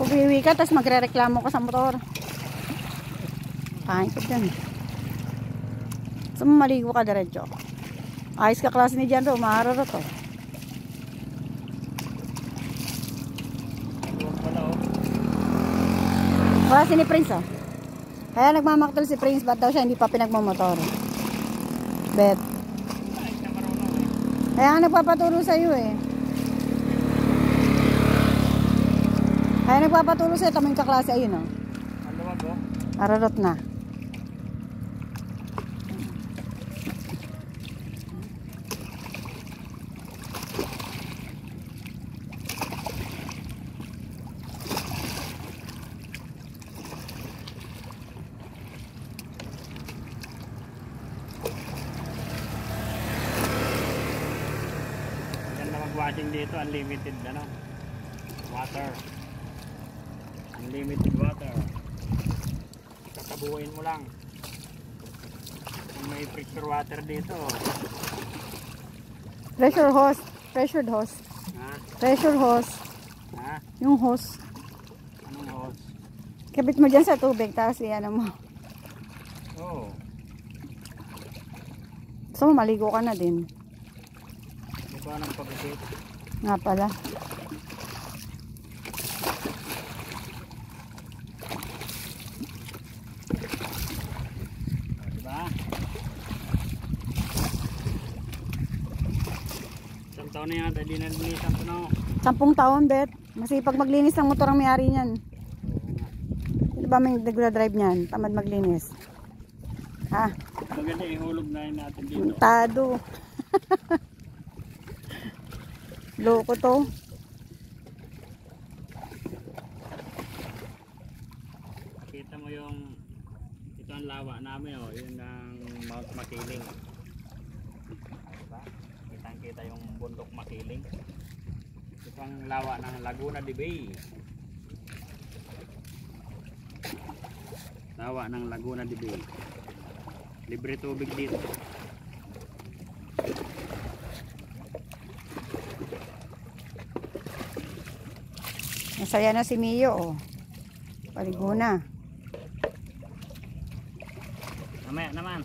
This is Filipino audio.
Uwi ka, tapos magre-reklamo ka sa motor. Kain ko dyan. So, maligo ka diretso. Ayos ka klase ni Jan, umahararo to. Wala si ni Prince, oh. Kaya nagmamaktol si Prince, ba't daw siya hindi pa pinagmamotor? Bet. Kaya nga nagpapaturo sa'yo, eh. Kaya nagpapaturo sa'yo, tamang kaklase, ayun, oh. Ano ba, bro? Ararot na. Watching dito, unlimited ano, water, unlimited water, tatabuhin mo lang. Kung may pressure water dito, Pressure hose, pressured hose. ha? Pressure hose. Ha? Yung hose. Anong hose? Kapit mo dyan sa tubig, tapos iyan mo. Oo. So, maligo ka na din. Di ba ng pagkakit? Nga pala. Diba? Isang taon na yan, dahil nalinisan ko na. 10 taon, bet. Masipag maglinis ng motor ang may-ari niyan. Di ba may nagdadrive niyan? Tamad maglinis. Ha? Maganda ihulog na yun natin dito. Tado. Loko to. Kita mo yung ito ang lawa namin, oh, yun ang Mount Makiling. Diba? Kitang-kita yung bundok Makiling. Ito ang lawa ng Laguna de Bay. Lawa ng Laguna de Bay. Libre tubig dito. Masaya na si Mio, oh. Paligo na. Mamaya naman.